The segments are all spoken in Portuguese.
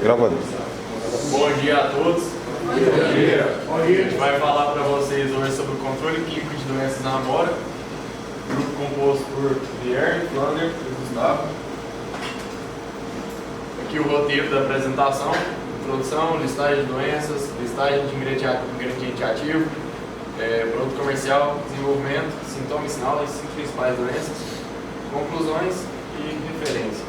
Gravando. Bom dia a todos. Bom dia. A gente vai falar para vocês hoje sobre o controle clínico de doenças na amora. Grupo composto por Guilherme, Flander e Gustavo. Aqui o roteiro da apresentação: introdução, listagem de doenças, listagem de ingrediente ativo, produto comercial, desenvolvimento, sintomas e sinal das 5 principais doenças, conclusões e referência.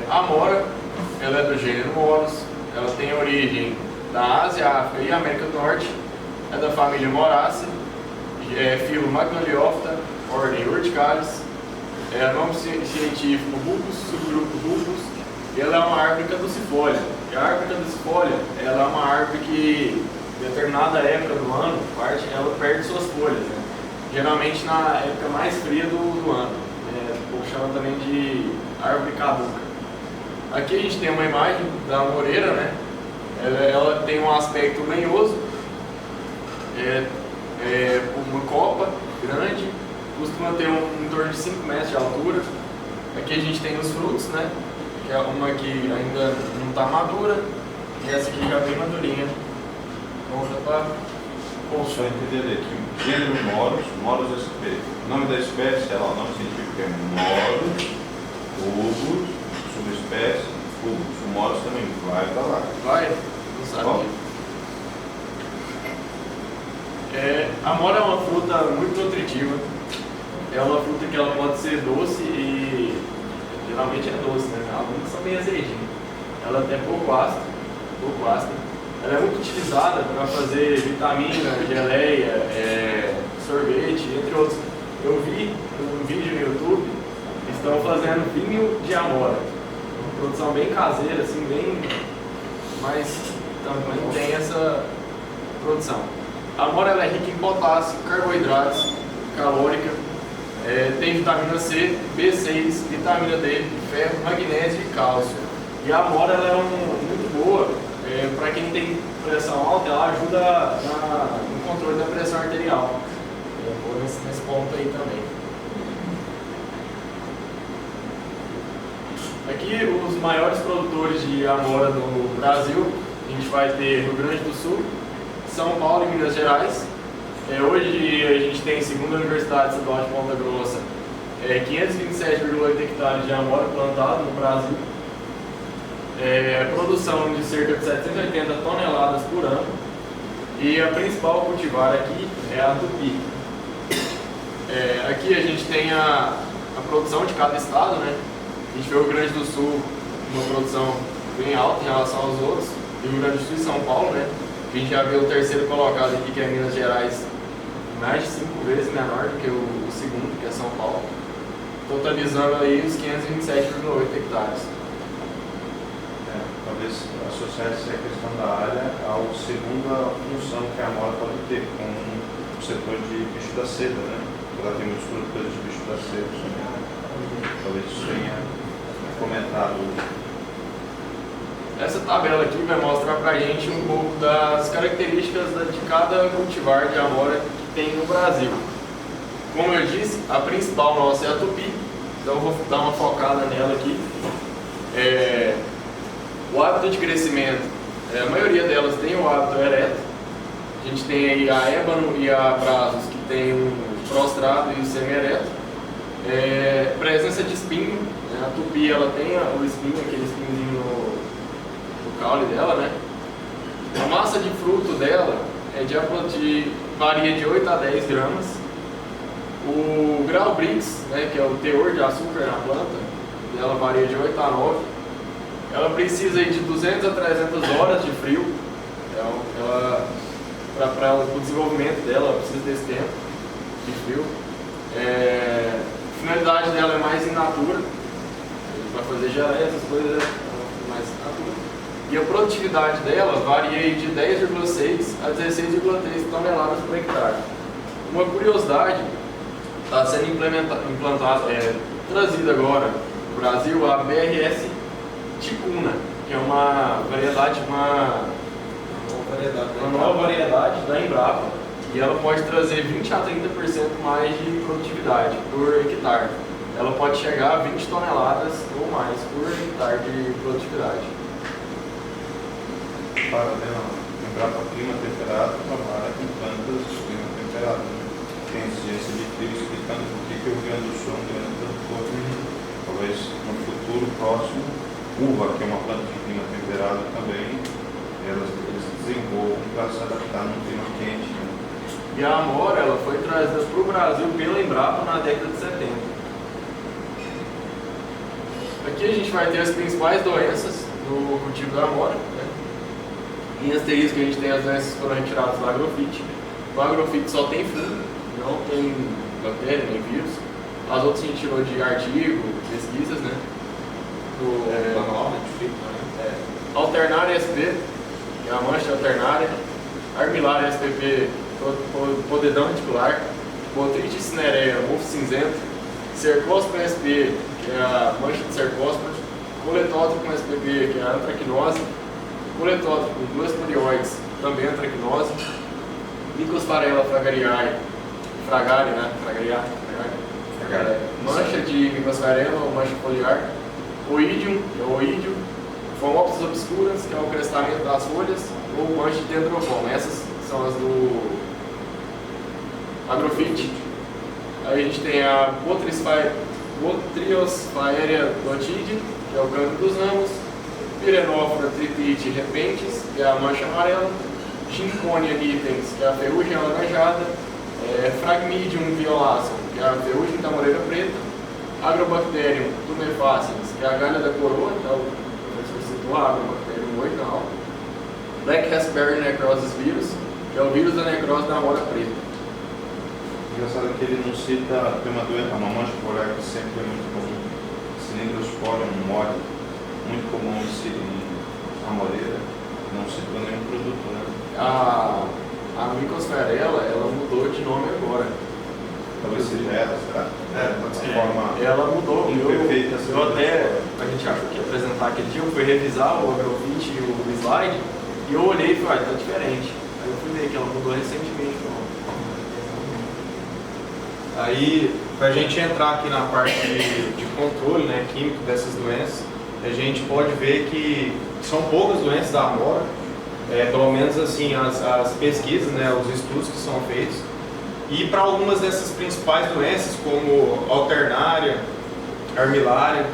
A amora, ela é do gênero Moros, ela tem origem da Ásia, África e América do Norte, é da família Moraceae, filo Magnoliophyta, ordem Urticalis, nome científico Bulbus, subgrupo Bulbus, e ela é uma árvore caducifólia. E a árvore caducifólia, ela é uma árvore que, em determinada época do ano, ela perde suas folhas, né? Geralmente na época mais fria do ano. O povo chama também de árvore caduca. Aqui a gente tem uma imagem da amoreira, né? Ela tem um aspecto lenhoso, uma copa grande, costuma ter em torno de 5 metros de altura. Aqui a gente tem os frutos, né? Que é uma que ainda não está madura e essa aqui já bem madurinha. Pronta para Só entender aqui, gênero Moros sp. O nome da espécie, o nome científico é Moros, Bulbus, subespécie, Bulbus. O Moros também vai para lá. Vai? Não sabe. A amora é uma fruta muito nutritiva. É uma fruta que ela pode ser doce e geralmente é doce, né? Algumas são meio azedinhas. Ela é pouco ácida. Ela é muito utilizada para fazer vitamina, geleia, sorvete, entre outros. Eu vi um vídeo no YouTube, estão fazendo vinho de amora. Uma produção bem caseira, assim, mas também tem essa produção. A amora ela é rica em potássio, carboidratos, calórica, tem vitamina C, B6, vitamina D, ferro, magnésio e cálcio. E a amora ela é muito boa para quem tem pressão alta, ela ajuda no controle da pressão arterial. Vou nesse ponto aí também. Aqui os maiores produtores de amora do Brasil, a gente vai ter Rio Grande do Sul, São Paulo e Minas Gerais. Hoje a gente tem, segundo a Universidade Estadual de Ponta Grossa, 527,8 hectares de amora plantado no Brasil. Produção de cerca de 780 toneladas por ano. E a principal cultivar aqui é a tupi. Aqui a gente tem a produção de cada estado, né? A gente vê o Rio Grande do Sul uma produção bem alta em relação aos outros, e o Rio Grande do Sul e São Paulo, né? A gente já vê o terceiro colocado aqui, que é Minas Gerais, mais de 5 vezes menor do que o segundo, que é São Paulo, totalizando aí os 527,8 hectares. Talvez associar essa questão da área à segunda função que a amora pode ter com o setor de bicho da seda, né? Ela tem muitos produtores de bicho da seda, né? Talvez isso tenha comentado. Essa tabela aqui vai mostrar pra gente um pouco das características de cada cultivar de amora que tem no Brasil. Como eu disse, a principal nossa é a tupi, então eu vou dar uma focada nela aqui. O hábito de crescimento, a maioria delas tem o hábito ereto. A gente tem aí a ébano e a brazos, que tem o prostrado e o semi-ereto. Presença de espinho, né? A tupi ela tem o espinho, aquele espinhozinho no caule dela, né? A massa de fruto dela varia de 8 a 10 gramas. O grau Brix, né, que é o teor de açúcar na planta, ela varia de 8 a 9. Ela precisa aí de 200 a 300 horas de frio. Para o desenvolvimento dela, ela precisa desse tempo de frio. A finalidade dela é mais in natura, para fazer geleia, essas coisas, mais in natura. E a produtividade dela varia aí de 10,6 a 16,3 toneladas por hectare. Uma curiosidade, está sendo trazida agora no Brasil a BRS Ticuna, que é uma nova variedade da Embrapa, e ela pode trazer 20 a 30% mais de produtividade por hectare. ela pode chegar a 20 toneladas ou mais por hectare de produtividade. Paralelo, lembrar para clima temperado, trabalha com plantas de clima temperado. Né? Tem esse vídeo explicando por que o Rio Grande do Sul é um grande produtor. Talvez no futuro próximo, uva, que é uma planta de clima temperado também, eles desenvolvam para se adaptar num clima quente. Né? E a amora ela foi trazida para o Brasil pela Embrapa na década de 70. Aqui a gente vai ter as principais doenças do cultivo da amora. Né? Em asterisco a gente tem as doenças que foram retiradas do agrofite. O agrofite só tem fungo, não tem bactéria nem vírus. As outras a gente tirou de artigo, pesquisas, né? Do manual, né? Alternária SP, que é a mancha alternária. Armilária SPP, podridão reticular. Botrytis cinerea, mofo cinzento. Cercóspora SP, que é a mancha de cercóspora. Coletótrico SPP, que é a antracnose. Coletótrico Plasmodioides, também antracnose. Mycosfarella fragariae, né? Mancha de Mycosfarella ou mancha foliar. Oidium, que é o oídio. Phomopsis obscuras, que é o crestamento das folhas. Ou mancha de dendrofoma. Essas são as do agrofite. Aí a gente tem a Botryosfaeria dotide, que é o cancro dos ramos. Pyrenófora tritite repentes, que é a mancha amarela. Chinconia nitens, que é a ferrugem alaranjada. Phragmidium violaceo, que é a ferrugem da moreira preta. Agrobacterium tumefaciens, que é a galha da coroa, então o professor citou a Agrobacterium 8 na aula. Black Raspberry necrosis vírus, que é o vírus da necrose da amora preta. Engraçado que ele não cita, tem uma mancha foliar que sempre é muito comum. Cilindrosporium mole, muito comum em amoreira, não citou nenhum produto, né? A Mycosfarella, ela mudou de nome agora. Talvez seja ela, será? Pode ser. Ela mudou. Imperfeita. Eu até, a gente achou que ia apresentar aquele dia, eu fui revisar o agrofite e o slide, e eu olhei e falei, tá diferente. Aí eu fui ver que ela mudou recentemente. Aí, para a gente entrar aqui na parte de controle, né, químico dessas doenças, a gente pode ver que são poucas doenças da amora, pelo menos assim as pesquisas, né, os estudos que são feitos. E para algumas dessas principais doenças, como alternária, armilária,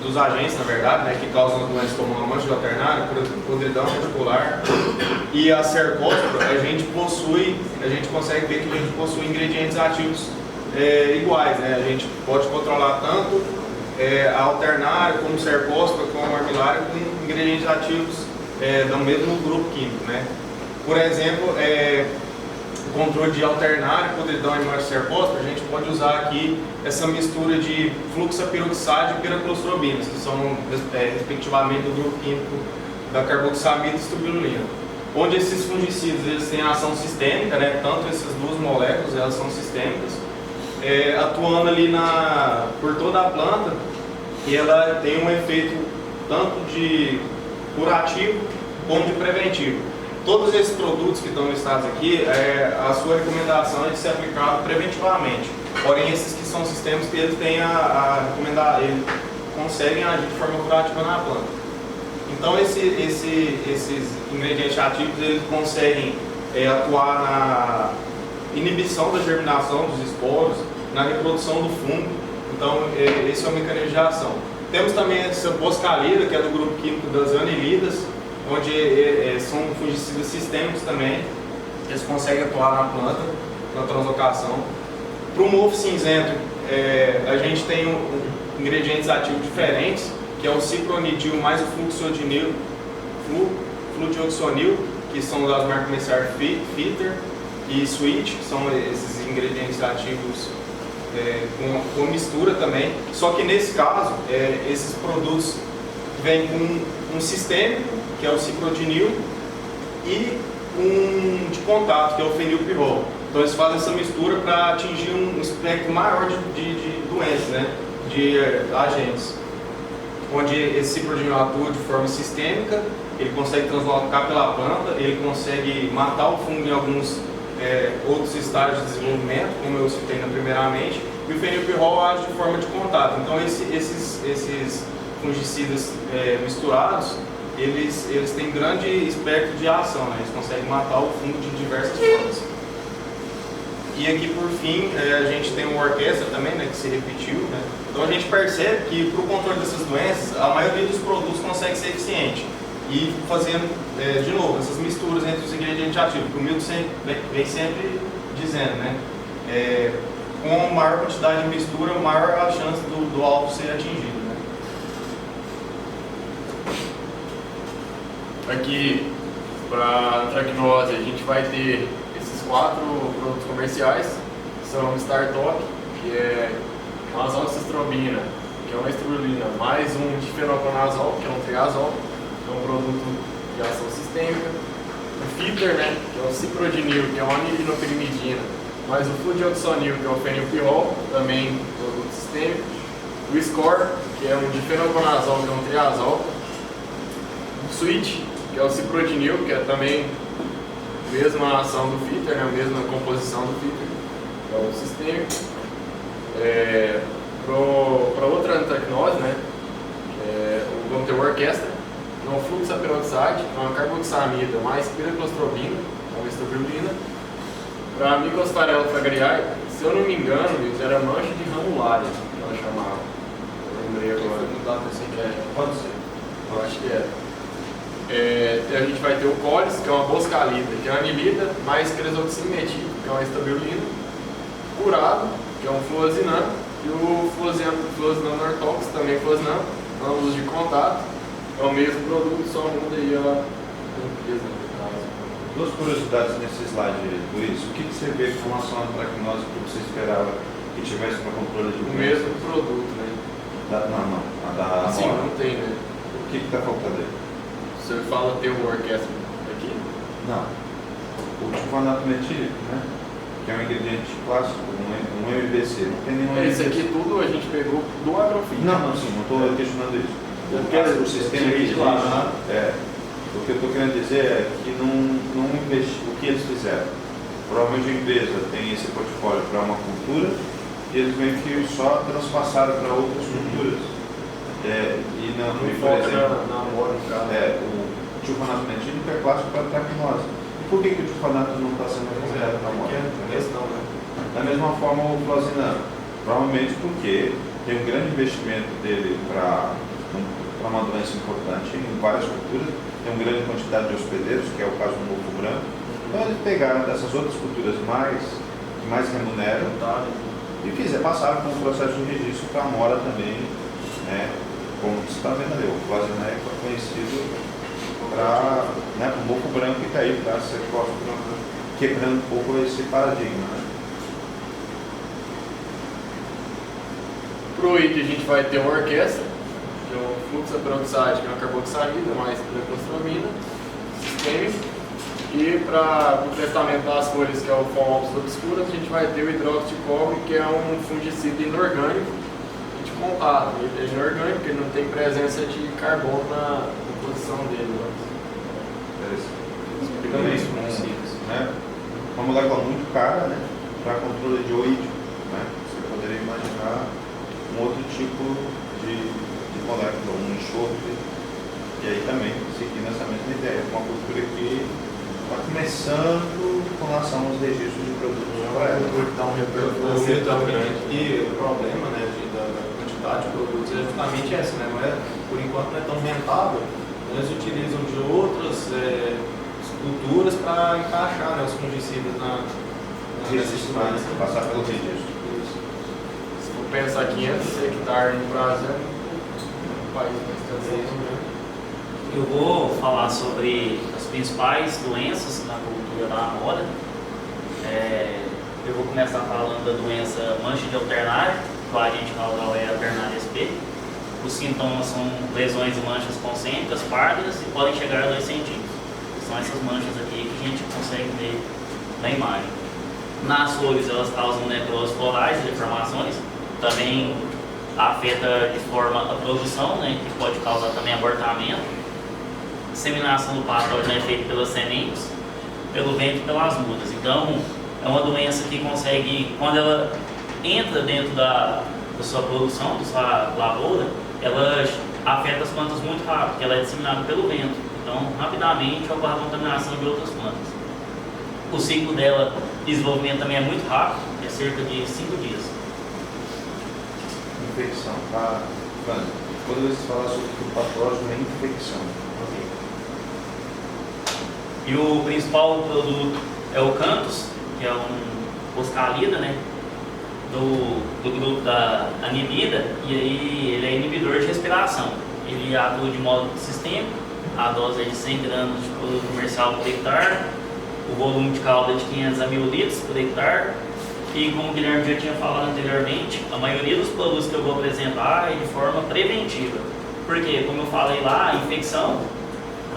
dos agentes, na verdade, né, que causam doenças como a mancha de alternária, podridão reticular e a cercóspora, a gente consegue ver que a gente possui ingredientes ativos iguais, né? A gente pode controlar tanto a alternária como cercóspora, como a armilária, com ingredientes ativos do mesmo grupo químico, né? Por exemplo, o controle de alternária, podridão e mancha cercóspora, a gente pode usar aqui essa mistura de fluxapiroxide e piraclostrobinas, que são respectivamente do grupo químico da carboxamida e estubilulina. Onde esses fungicidas eles têm ação sistêmica, né? Tanto essas duas moléculas elas são sistêmicas, atuando ali por toda a planta, e ela tem um efeito tanto de curativo como de preventivo. Todos esses produtos que estão listados aqui, a sua recomendação é de ser aplicado preventivamente. Porém, esses que são sistemas que eles têm eles conseguem agir de forma curativa na planta. Então, esses ingredientes ativos eles conseguem atuar na inibição da germinação dos esporos, na reprodução do fungo. Então, esse é o mecanismo de ação. Temos também essa boscalida, que é do grupo químico das anilidas, onde são fungicidas sistêmicos também, eles conseguem atuar na planta, na translocação. Para o mofo cinzento, a gente tem ingredientes ativos diferentes, que é o cipronidil mais o fludioxonil, que são das marcas comerciais Fitter e Sweet, que são esses ingredientes ativos com mistura também. Só que nesse caso, esses produtos vêm com um sistêmico, que é o ciprodinil, e um de contato, que é o fenilpirrol. Então eles fazem essa mistura para atingir um espectro maior de doenças, né? De agentes. Onde esse ciprodinil atua de forma sistêmica, ele consegue translocar pela planta, ele consegue matar o fungo em alguns outros estágios de desenvolvimento, como eu citei primeiramente, e o fenilpirrol age de forma de contato. Então esses fungicidas misturados, eles têm grande espectro de ação, né? Eles conseguem matar o fungo de diversas formas. E aqui por fim a gente tem uma orquestra também, né, que se repetiu, né? Então a gente percebe que para o controle dessas doenças, a maioria dos produtos consegue ser eficiente. E fazendo, de novo, essas misturas entre os ingredientes ativos, que o Milton vem sempre dizendo, né? Com maior quantidade de mistura, maior a chance do alvo ser atingido, né? Aqui, para a antracnose, a gente vai ter esses 4 produtos comerciais, que são Startop, que é uma azoxystrobina, que é uma estrulina, mais um difenoconazol, que é um triazol, que é um produto de ação sistêmica, o Fitter, né, que é o ciprodinil, que é uma anilinopirimidina, mais o fludeoxonil, que é o fenilpirrol, também produto sistêmico, o Score, que é um difenoconazol, que é um triazol, o Switch, que é o ciprodinil, que é também a mesma ação do Fitter, né, a mesma composição do Fitter, que é o sistêmico. Para outra antracnose, né, vamos ter o Orquestra, que é um fluxaperoxide, que é uma carboxamida mais piraclostrobina, que é uma estrobina. Para a Mycostarella fragariae, se eu não me engano, era mancha de ranulária, que ela chamava. Eu lembrei agora. Pode ser. Eu acho que era. A gente vai ter o Colis, que é uma boscalida, que é uma anilida, mais cresoxilmetil, que é uma estabilina. Curado, que é um fluozinano, e o fluozinano ortox, também fluozinano, ambos de contato. É o mesmo produto, só muda aí a empresa, no caso. 2 curiosidades nesse slide, Luiz. O que você vê com relação à antracnose que você esperava que tivesse para controle de O mesmo produto, né? Não. A da Sim, Amora. não tem, né? O que está faltando aí? O senhor fala ter uma orquestra aqui? Não. O tifanato metílico, né? Que é um ingrediente clássico, um MBC. Não tem nenhum Esse MBC. aqui tudo a gente pegou do agrofit. Não, sim, não estou questionando isso. O sistema que de lá, existe, o que eu estou querendo dizer é que não investi, o que eles fizeram. Provavelmente a empresa tem esse portfólio para uma cultura e eles meio que só transpassaram para outras culturas. E não, por exemplo, na Amora, no caso. o tifanato metílico é clássico para tracnose. E por que o tifanato não está sendo considerado para Amora? Da mesma forma o fluozinano. Provavelmente porque tem um grande investimento dele para uma doença importante em várias culturas, tem uma grande quantidade de hospedeiros, que é o caso do mofo branco. Então eles pegaram dessas outras culturas que mais remuneram e passaram com o processo de registro para a Amora também, né? Como você está vendo ali, o fluozinano é conhecido para o mofo branco e está aí para ser quebrando um pouco esse paradigma, né? Pro IT a gente vai ter uma orquestra, que é o fluxaperoxide, que é uma carboxamida, mais piraclostrobina, sistêmico. E para o testamento das folhas, que é o Foamopsis obscura, a gente vai ter o hidróxido de cobre, que é um fungicida inorgânico de contato. Ele é inorgânico, ele não tem presença de carbono na composição dele. Também isso, né? Uma molécula muito cara, né? Para controle de oídio, né? Você poderia imaginar um outro tipo de molécula, um enxofre, e aí também seguindo essa mesma ideia, uma cultura que está começando com relação aos registros de produtos. Dá um repertório tão grande. E o problema, né, da quantidade de produtos é justamente essa, né? Por enquanto não é tão rentável, eles utilizam de outras culturas para encaixar, né, os fungicidas na Registrar, passar pelo registro. Se for pensar 500 hectares no Brasil, é um país bastante grande. Eu vou falar sobre as principais doenças na cultura da Amora. Eu vou começar falando da doença mancha de alternária, que o agente causal é a alternária SP. Os sintomas são lesões e manchas concêntricas, pardas e podem chegar a 2 centímetros. São essas manchas aqui que a gente consegue ver na imagem. Nas flores elas causam necrose florais e deformações, também afeta de forma a produção, né, que pode causar também abortamento. Disseminação do patógeno é feita pelas sementes, pelo vento e pelas mudas. Então, é uma doença que consegue, quando ela entra dentro da sua produção, da sua lavoura, ela afeta as plantas muito rápido, porque ela é disseminada pelo vento. Então, rapidamente ocorre a contaminação de outras plantas. O ciclo dela de desenvolvimento também é muito rápido, é cerca de 5 dias. Infecção, tá? Quando você fala sobre o patógeno, é infecção. E o principal produto é o Canthus, que é um boscalida, né? Do grupo da anilida, e aí ele é inibidor de respiração. Ele atua de modo sistêmico, a dose é de 100 gramas de produto comercial por hectare, o volume de calda é de 500 a 1000 litros por hectare, e como o Guilherme já tinha falado anteriormente, a maioria dos produtos que eu vou apresentar é de forma preventiva. Porque, como eu falei lá, a infecção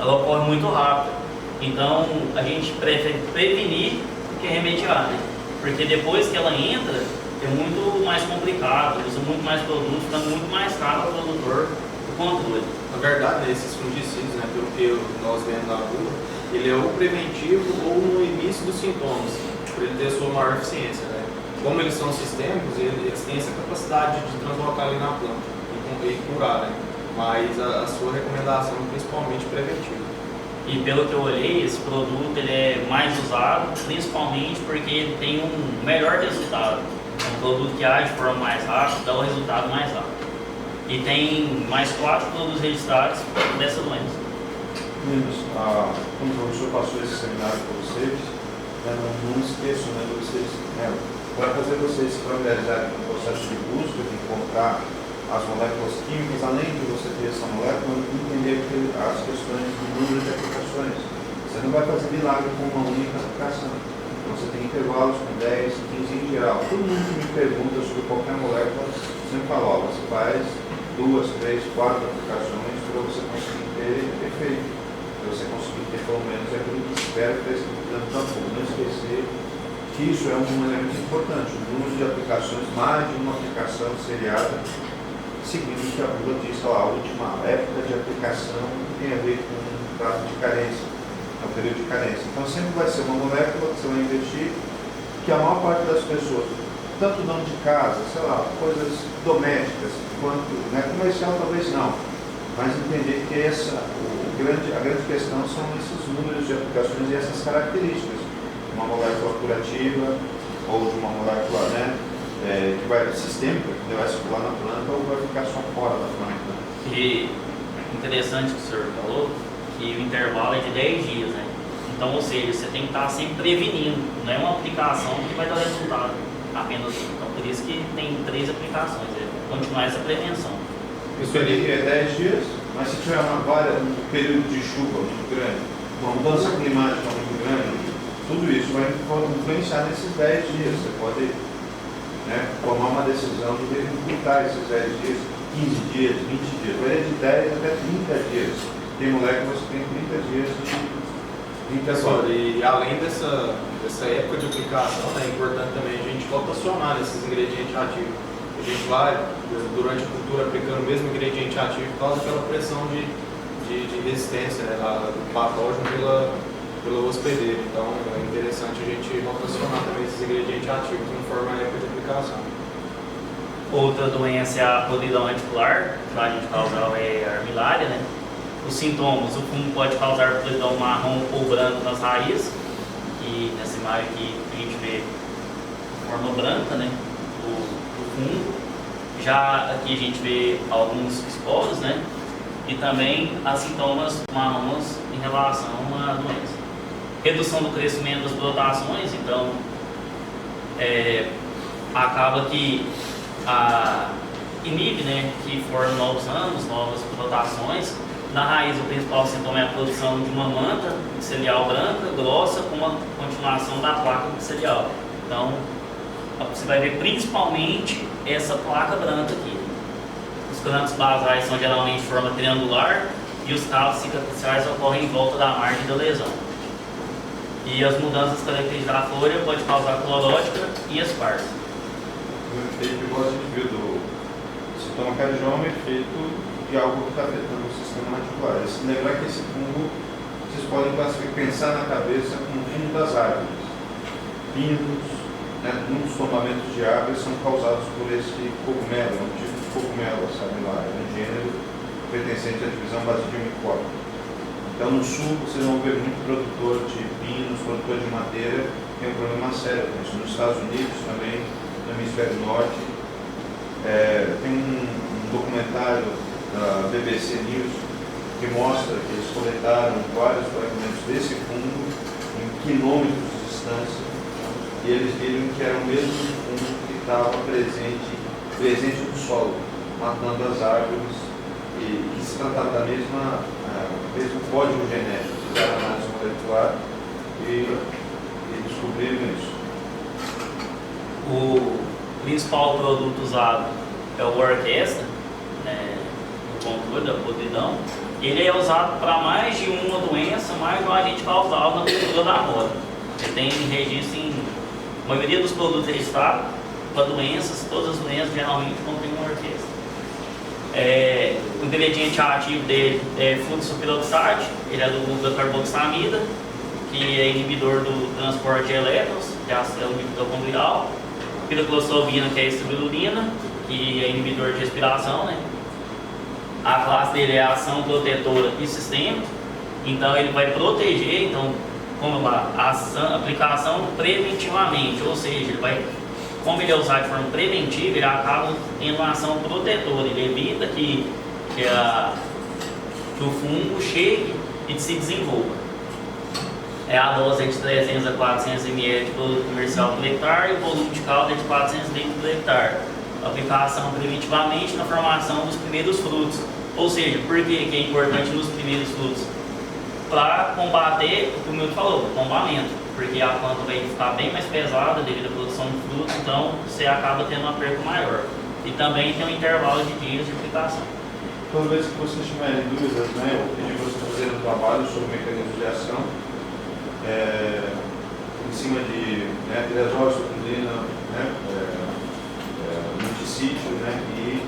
ela ocorre muito rápido. Então, a gente prefere prevenir do que remediar, né? Porque depois que ela entra, é muito mais complicado, usa muito mais produtos, ficando muito mais caro para o produtor o controle. Na verdade, esses fungicidas, né, pelo que nós vemos na rua, ele é ou preventivo ou no início dos sintomas, para ele ter a sua maior eficiência, né? Como eles são sistêmicos, eles têm essa capacidade de translocar ali na planta e curar, né? Mas a sua recomendação é principalmente preventiva. E pelo que eu olhei, esse produto ele é mais usado principalmente porque ele tem um melhor resultado. É um produto que age de forma mais rápida, dá um resultado mais rápido. E tem mais 4 produtos registrados dessa doença. Meninos, como o professor passou esse seminário para vocês, não esqueçam de vocês, vai fazer vocês se familiarizarem com o processo de busca, de encontrar as moléculas químicas, além de você ter essa molécula, entender as questões do número de aplicações. Você não vai fazer milagre com uma única aplicação. Então você tem intervalos com 10, 15 em geral. Todo mundo que me pergunta sobre qualquer molécula, sempre fala, você faz 2, 3, 4 aplicações para você conseguir ter efeito. Para você conseguir ter pelo menos aquilo que espera que está escrito dentro da folha. Não esquecer que isso é um elemento importante. O número de aplicações, mais de uma aplicação seriada, seguindo o que a bula diz, a última época de aplicação tem a ver com um prazo de carência, é um período de carência. Então sempre vai ser uma molécula que você vai investir, que a maior parte das pessoas, tanto dono de casa, coisas domésticas, quanto comercial talvez não, mas entender que a grande questão são esses números de aplicações e essas características, de uma molécula curativa ou de uma molécula, que vai sistêmica, que vai circular na planta ou vai ficar só fora da planta. E interessante que o senhor falou que o intervalo é de 10 dias, né? Então, ou seja, você tem que estar sempre prevenindo, não é uma aplicação que vai dar resultado apenas. Então, por isso que tem 3 aplicações, é continuar essa prevenção. Isso ali é 10 dias, mas se tiver um período de chuva muito grande, uma mudança climática muito grande, tudo isso vai influenciar nesses 10 dias. Você pode tomar uma decisão de encurtar esses 10 dias, 15 dias, 20 dias, vai de 10 até 30 dias. Tem moléculas que tem 30 dias de Pessoal, e além dessa época de aplicação, é importante também a gente rotacionar esses ingredientes ativos. A gente vai, durante a cultura, aplicando o mesmo ingrediente ativo por causa daquela pressão de resistência do patógeno pelo hospedeiro. Então é interessante a gente rotacionar também esses ingredientes ativos conforme a época de aplicação. Outra doença é a podridão radicular, que a gente causa é a armilária, né? Os sintomas, o fungo pode causar podridão marrom ou branco nas raízes, e nessa imagem aqui a gente vê a forma branca, né, do fungo. Já aqui a gente vê alguns esporos, né, e também as sintomas marrons em relação à doença. Redução do crescimento das brotações, então acaba que inibe, né, que formam novos ramos, novas brotações. Na raiz, o principal sintoma é a produção de uma manta micelial branca, grossa, com uma continuação da placa micelial. Então, você vai ver principalmente essa placa branca aqui. Os cantos basais são geralmente de forma triangular e os calos cicatriciais ocorrem em volta da margem da lesão. E as mudanças características da folha podem causar clorótica e esparsa. O efeito que a gente viu do sintoma carigioma é efeito de algo que está afetando o sistema radicular. Lembrar que esse fungo, vocês podem pensar na cabeça como o fungo das árvores. Pinos, né, muitos tombamentos de árvores são causados por esse cogumelo, é um tipo de cogumelo, sabe lá, é um gênero pertencente à divisão Basidiomycota. Então no sul vocês vão ver muito produtor de pinos, produtor de madeira, tem um problema sério com isso. Nos Estados Unidos também, no hemisfério norte, tem um documentário da BBC News que mostra que eles coletaram vários fragmentos desse fungo em quilômetros de distância e eles viram que era o mesmo fungo que estava presente no solo, matando as árvores e que se tratava da mesmo código genético, fizeram análise molecular e descobriram isso. O principal produto usado é o orquestra, né, no controle da podridão. Ele é usado para mais de uma doença, mais de um agente causal na cultura da amora. Ele tem registro em a maioria dos produtos registrados para doenças, todas as doenças geralmente contêm uma orquestra. O ingrediente ativo dele é fluoxeperoxide, ele é do grupo da carboxamida, que é inibidor do transporte de elétrons, que é a célula mitocondrial, piroclosovina, que é a estribulina, que é inibidor de respiração, né? A classe dele é ação protetora e sistêmica, então ele vai proteger, então, como lá, aplicação preventivamente, ou seja, como ele é usado de forma preventiva, ele acaba tendo uma ação protetora, ele evita que o fungo chegue e se desenvolva. A dose é de 300 a 400 ml de produto comercial por hectare e o volume de calda é de 400 litros por hectare. Aplicação preventivamente na formação dos primeiros frutos. Ou seja, por que é importante nos primeiros frutos? Para combater o que o Milton falou, o tombamento. Porque a planta vai ficar bem mais pesada devido à produção de frutos, então você acaba tendo uma perda maior. E também tem um intervalo de dias de aplicação. Toda vez que vocês tiverem dúvidas, né, eu pedi para vocês fazerem um trabalho sobre o mecanismo de ação, em cima de pirazol, sofundina, multissítio, e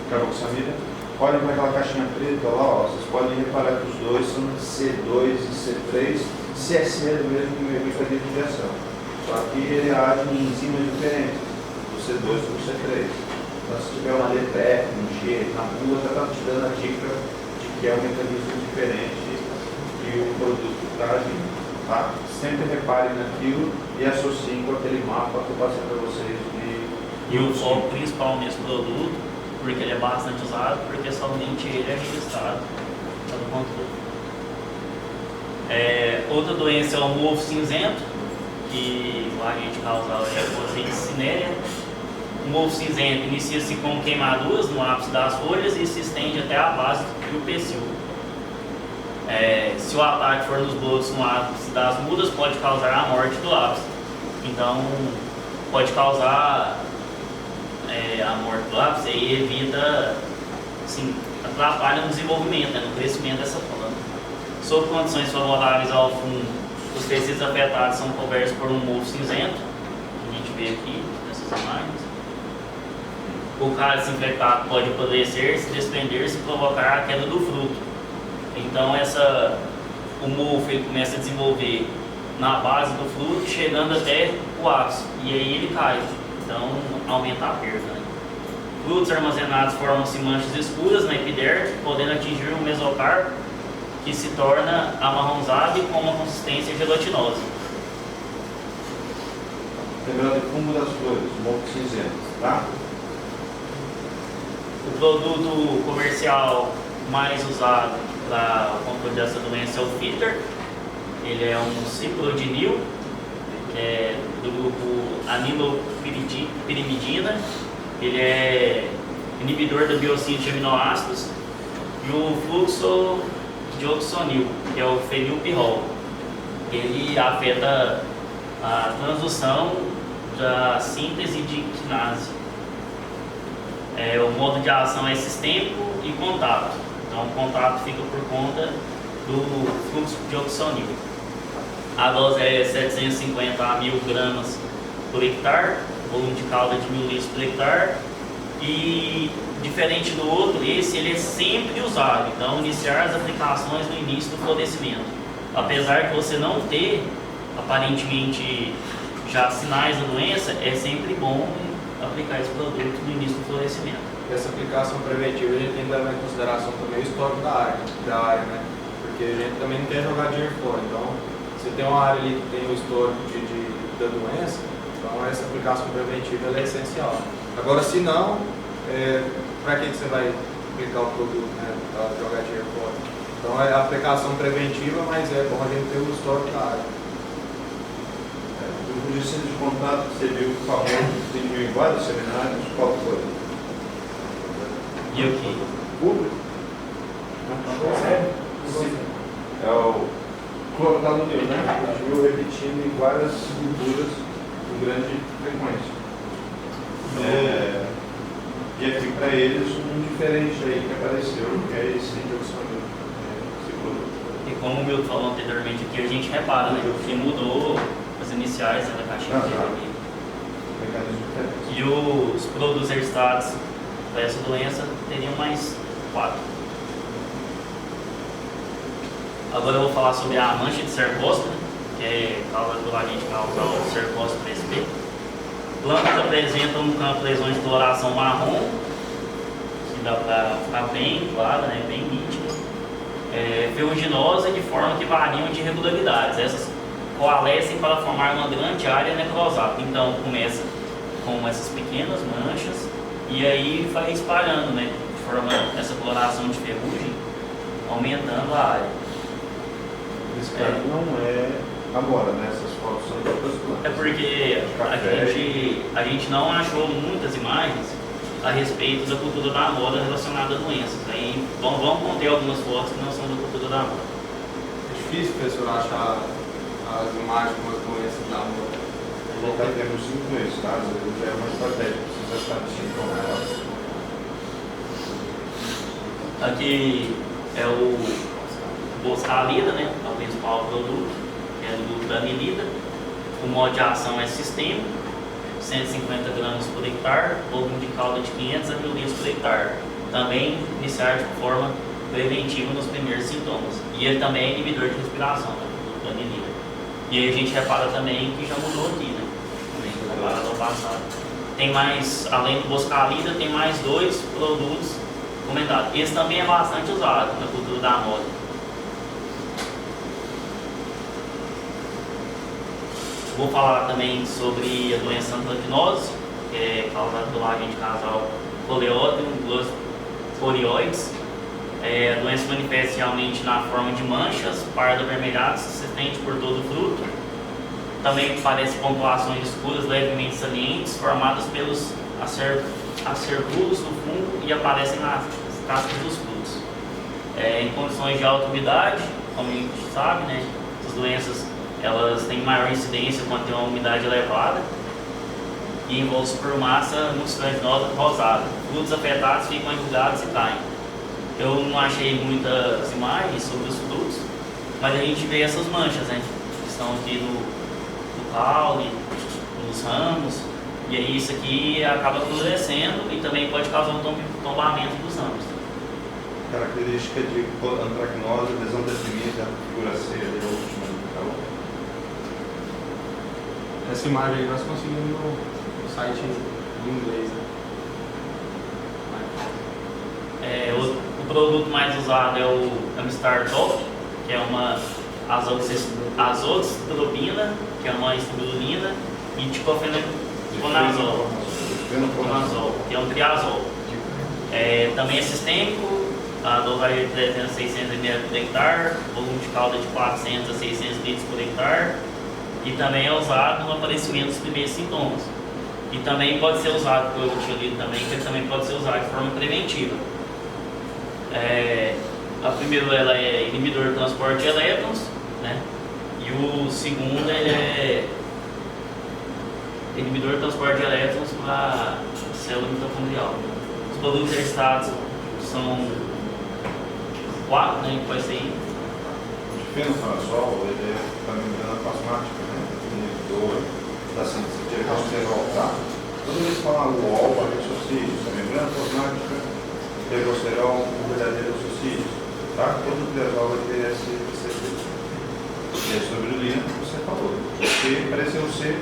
carboxamida. Olhem para aquela caixinha preta lá, vocês podem reparar que os dois são C2 e C3, se é C do mesmo mecanismo de ação. Só que ele age em enzimas diferentes, do C2 para o C3. Então, se tiver uma letra F, um G, na bula já está te dando a dica de que é um mecanismo diferente que o produto está agindo. Tá? Sempre reparem naquilo e associem com aquele mapa que eu passei para vocês E o foco principal nesse produto, porque ele é bastante usado, porque somente ele é registrado pelo controle. Outra doença é o mofo cinzento, que o agente causal é a Boswellia cinerea. O mofo cinzento inicia-se com queimaduras no ápice das folhas e se estende até a base do pecíolo. Se o ataque for nos brotos no ápice das mudas, pode causar a morte do ápice. Então, pode causar a morte do ápice e evita, assim, atrapalha no desenvolvimento, no crescimento dessa planta. Sob condições favoráveis ao fungo, os tecidos afetados são cobertos por um mofo cinzento, a gente vê aqui nessas imagens. O cálice infectado pode apodrecer, se desprender-se e provocar a queda do fruto. Então o mofo ele começa a desenvolver na base do fruto, chegando até o ápice, e aí ele cai. Então aumenta a perda. Frutos armazenados formam-se manchas escuras na epiderme, podendo atingir um mesocarpo, que se torna amarronzado e com uma consistência gelatinosa. Lembrando o fungo das flores, mofo cinzento, tá? O produto comercial mais usado para o controle dessa doença é o Fitter. Ele é um ciclodinil, do grupo amilopirimidina. Ele é inibidor da biossíntese de aminoácidos. E o fluxodioxonil, que é o fenilpirrol. Ele afeta a transdução da síntese de quinase. O modo de ação é sistêmico e contato. Então o contato fica por conta do fluxodioxonil. A dose é 750 a 1000 gramas por hectare, volume de calda de 1000 litros por hectare. E diferente do outro, ele é sempre usado. Então iniciar as aplicações no início do florescimento. Apesar de você não ter aparentemente Já sinais da doença, é sempre bom aplicar esse produto no início do florescimento. Essa aplicação preventiva a gente tem que levar em consideração também o histórico da área, né? Porque a gente também não quer jogar dinheiro fora. Então, se tem uma área ali que tem o histórico da doença, então essa aplicação preventiva ela é essencial. Agora, se não, para que você vai aplicar o produto, né? Para jogar dinheiro fora? Então é a aplicação preventiva, mas é bom a gente ter o histórico da área. O registro de contato que você viu famoso, que tem em vários seminários, qual foi? E o que? Público? Sim. É o clorothalonil, né? A gente viu repetindo em várias culturas com grande frequência. E aqui para eles um diferente aí que apareceu, que é esse dioxanil, esse produto. E como o Milton falou anteriormente aqui, a gente repara, né? Que mudou as iniciais da caixinha aqui. Mecanismo diferente. E os produtos registrados para essa doença teriam mais 4. Agora eu vou falar sobre a mancha de cercóspora, que é causa do agente causal cercóspora SP. Plantas apresentam no campo lesões de coloração marrom, que dá para ficar bem clara, né, bem nítida, ferruginosa, de forma que variam de irregularidades. Essas coalescem para formar uma grande área necrosada. Então começa com essas pequenas manchas e aí vai espalhando, né, formando essa coloração de ferrugem, aumentando a área. Esse cara não é amora, né? Essas fotos são de outras plantas. É porque a gente não achou muitas imagens a respeito da cultura da amora relacionada a doenças. Aí vamos conter algumas fotos que não são da cultura da amora. É difícil, professor, achar as imagens com as doenças da amora. Já temos 5 doenças, tá? Já é uma estratégia, precisa estar distinto. Aqui é o boscalida, né? É o principal produto, que é do glutamilida. O modo de ação é sistêmico, 150 gramas por hectare, volume de calda de 500 a 1000 litros por hectare. Também iniciar de forma preventiva nos primeiros sintomas. E ele também é inibidor de respiração, né? O glutamilida. E aí a gente repara também que já mudou aqui, né? Também comparado ao passado. Tem mais, além do boscalida, tem mais 2 produtos comentados. Esse também é bastante usado na cultura da amora. Vou falar também sobre a doença anthracnose, que é causada pelo agente casal Coleódrium glossorioides. A doença manifesta realmente na forma de manchas pardo-avermelhadas, se estende por todo o fruto. Também aparecem pontuações escuras levemente salientes, formadas pelos acervulos do fungo e aparecem nas cascas dos frutos. Em condições de alta umidade, como a gente sabe, né, essas doenças elas têm maior incidência quando tem uma umidade elevada e envolve por massa mucilaginosa rosada. Frutos afetados ficam enrugados e caem. Eu não achei muitas imagens sobre os frutos, mas a gente vê essas manchas, né, que estão aqui no caule, nos ramos, e aí isso aqui acaba florescendo e também pode causar um tombamento dos ramos. Característica de antracnose, lesão deprimida, figura C, ali, a última, tá bom? Essa imagem aí nós conseguimos no site em inglês, né? O produto mais usado é o Amstar Top, que é uma azoxastrobina, que é uma estribulina, e ticofenazol, que é um triazol. Também é sistêmico, a dosagem de 300 a 600 ml por hectare, volume de calda de 400 a 600 litros por hectare, e também é usado no aparecimento dos primeiros sintomas. E também pode ser usado, como eu tinha lido também, que ele também pode ser usado de forma preventiva. A primeira ela é inibidor do transporte de elétrons, né? E o segundo é inibidor do transporte de elétrons para a célula mitocondrial. Os produtos registrados são 4, né? Pode ser Fenofarasol, ele é para membrana plasmática, né? Inibidor da síntese de ergosterol, tá? Quando eles falam UOL, para associa isso, a membrana plasmática, ergosterol, o verdadeiro associa isso, tá? Todo triazol vai ter esse efeito. E a sobrelina que você falou. Porque pareceu ser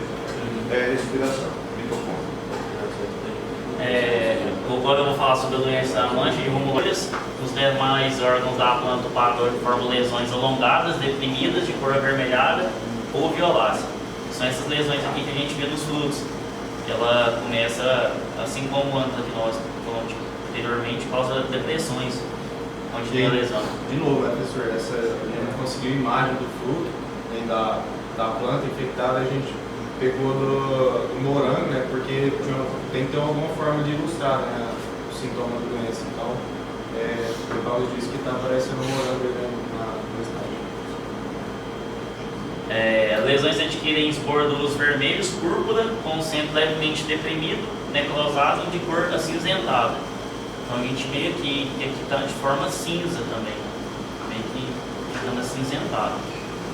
respiração, mitocôndria. Agora eu vou falar sobre a doença mancha de rumores. Os demais órgãos da planta do patógeno formam lesões alongadas, deprimidas, de cor avermelhada ou violácea. São essas lesões aqui que a gente vê nos frutos. Ela começa, assim como antes que nós falamos anteriormente, causa depressões onde tem a lesão. De novo, professor, a gente não conseguiu imagem do fruto, nem da planta infectada, a gente pegou do morango, né? Porque tem que ter alguma forma de ilustrar, né, o sintoma da doença. Então, por causa disso que está aparecendo o morango no estágio. Lesões adquirem esporos vermelhos, púrpura, com o centro levemente deprimido, necrosado e de cor acinzentada. Então a gente vê aqui que aqui está de forma cinza também, meio que ficando acinzentado.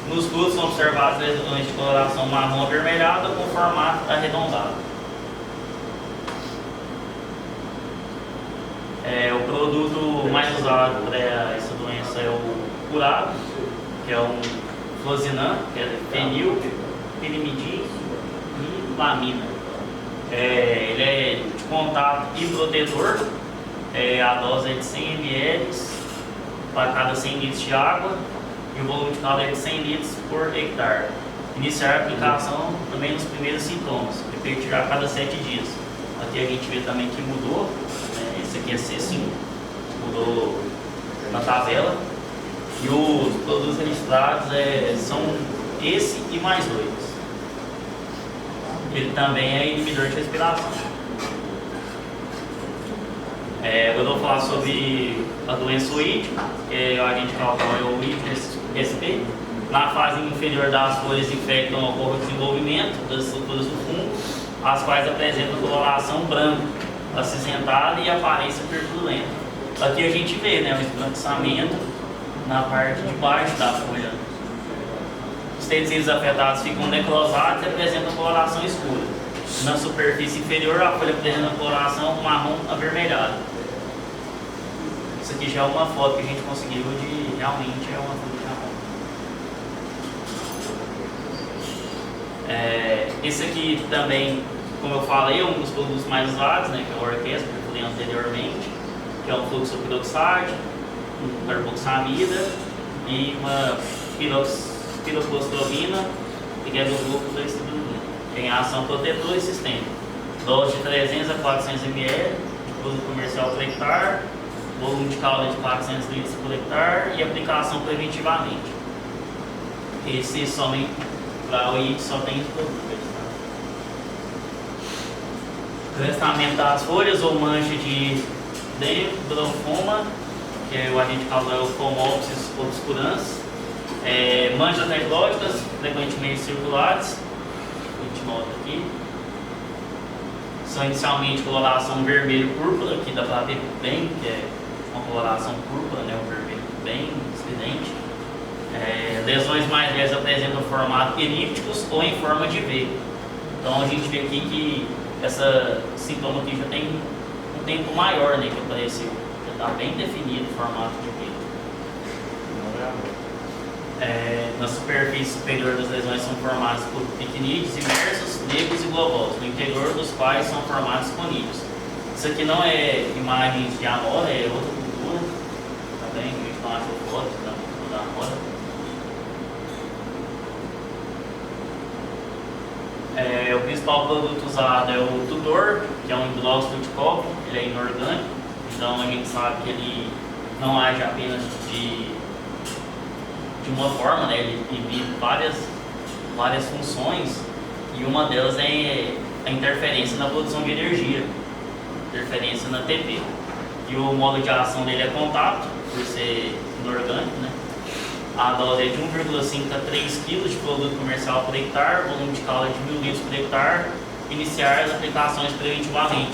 Nos frutos são observadas lesões de coloração marrom avermelhada com formato arredondado. O produto mais usado para essa doença é o curado, que é um Flozinam, que é fenil, pirimidin e lamina. Ele é de contato e protetor. A dose é de 100 ml para cada 100 litros de água e o volume de calda é de 100 litros por hectare. Iniciar a aplicação também nos primeiros sintomas, repetir a cada 7 dias. Aqui a gente vê também que mudou, esse aqui é C5, mudou na tabela. E os produtos registrados são esse e mais 2. Ele também é inibidor de respiração. Eu vou falar sobre a doença oídica, que a gente calcula o oídico SP. Na fase inferior das folhas infectam ocorre o desenvolvimento das estruturas do fungo, as quais apresentam coloração branca, acinzentada e aparência purpurenta. Aqui a gente vê, o esbranquiçamento na parte de baixo da folha. Os tecidos afetados ficam necrosados e apresentam coloração escura. Na superfície inferior, a folha apresenta coloração marrom avermelhada. Isso aqui já é uma foto que a gente conseguiu de realmente uma folha marrom. Esse aqui também, como eu falei, é um dos produtos mais usados, que é o orquestra, que eu falei anteriormente, que é um fluxopiroxide, um carboxamida e uma piroclostrovina e glucosa 2-citrulina. Tem ação protetora e sistêmica. Dose de 300 a 400 ml, uso comercial por hectare, volume de calda de 400 litros por hectare e aplicação preventivamente. Esse somente para o IT só tem esse produto. Crestamento das folhas ou mancha de dendrofoma, que é o agente causal Phomopsis obscurans, manchas necróticas, frequentemente circulares, a gente nota aqui, são inicialmente coloração vermelho-púrpura, que dá para ver bem que é uma coloração púrpura, um vermelho bem estridente. Lesões mais leves apresentam formato elípticos ou em forma de V. Então a gente vê aqui que essa sintoma aqui já tem um tempo maior, que apareceu. Está bem definido o formato de V. Na superfície superior das lesões são formados por pequenídeos imersos, negros e globosos, no interior dos quais são formados conídeos. Isso aqui não é imagens de amora, é outra cultura. Tá bem? A gente não achou foto da amora. O principal produto usado é o tutor, que é um hidróxido de cobre, ele é inorgânico. Então a gente sabe que ele não age apenas de uma forma, ele inibe várias funções e uma delas é a interferência na produção de energia, interferência na TP. E o modo de ação dele é contato, por ser inorgânico, A dose é de 1,5 a 3 kg de produto comercial por hectare, volume de calda de 1000 litros por hectare. Iniciar as aplicações preventivamente,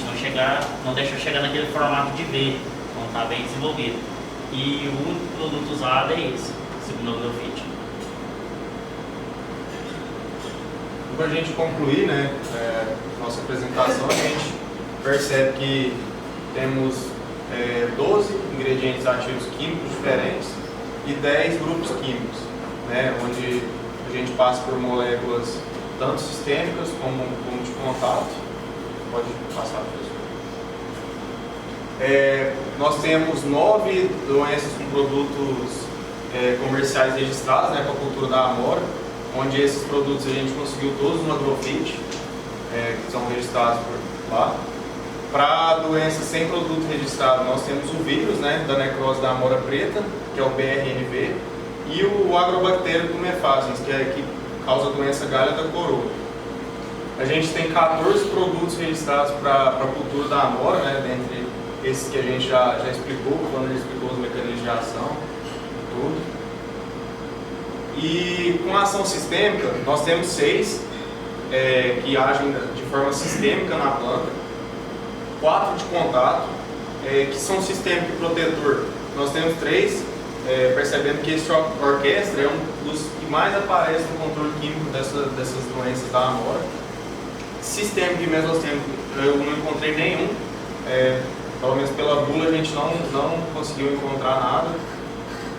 não deixa chegar naquele formato de V, não está bem desenvolvido. E o único produto usado é esse, segundo o grafite. Para a gente concluir, nossa apresentação, a gente percebe que temos 12 ingredientes ativos químicos diferentes e 10 grupos químicos, onde a gente passa por moléculas tanto sistêmicas como de contato. Pode passar, professor. Nós temos 9 doenças com produtos comerciais registrados, né, para a cultura da amora, onde esses produtos a gente conseguiu todos no Agrofit, que são registrados por lá. Para doenças sem produto registrado, nós temos o vírus, né, da necrose da amora preta, que é o BRNV, e o agrobactério tumefaciens, que causa a doença galha da coroa. A gente tem 14 produtos registrados para a cultura da amora, né, dentre esses que a gente já explicou, quando ele explicou os mecanismos de ação, tudo. E com a ação sistêmica, nós temos 6 que agem de forma sistêmica na planta, 4 de contato, que são sistêmico e protetor. Nós temos 3, percebendo que esse orquestra é um dos que mais aparece no controle químico dessas doenças da amora. Sistêmico e mesossistêmico eu não encontrei nenhum, pelo menos pela bula a gente não conseguiu encontrar nada.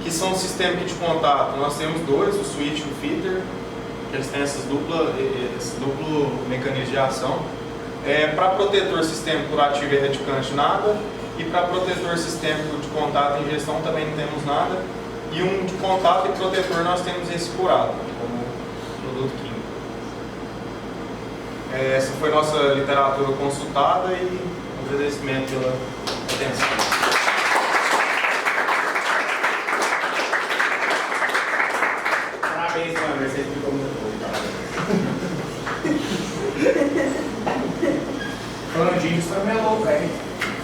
Que são sistêmicos de contato, nós temos 2, o switch e o feeder, que eles têm esse duplo mecanismo de ação. Para protetor sistêmico curativo e erradicante, nada. E para protetor sistêmico de contato e ingestão também não temos nada. E um de contato e protetor nós temos esse curado, como produto químico. Essa foi nossa literatura consultada e um agradecimento pela atenção.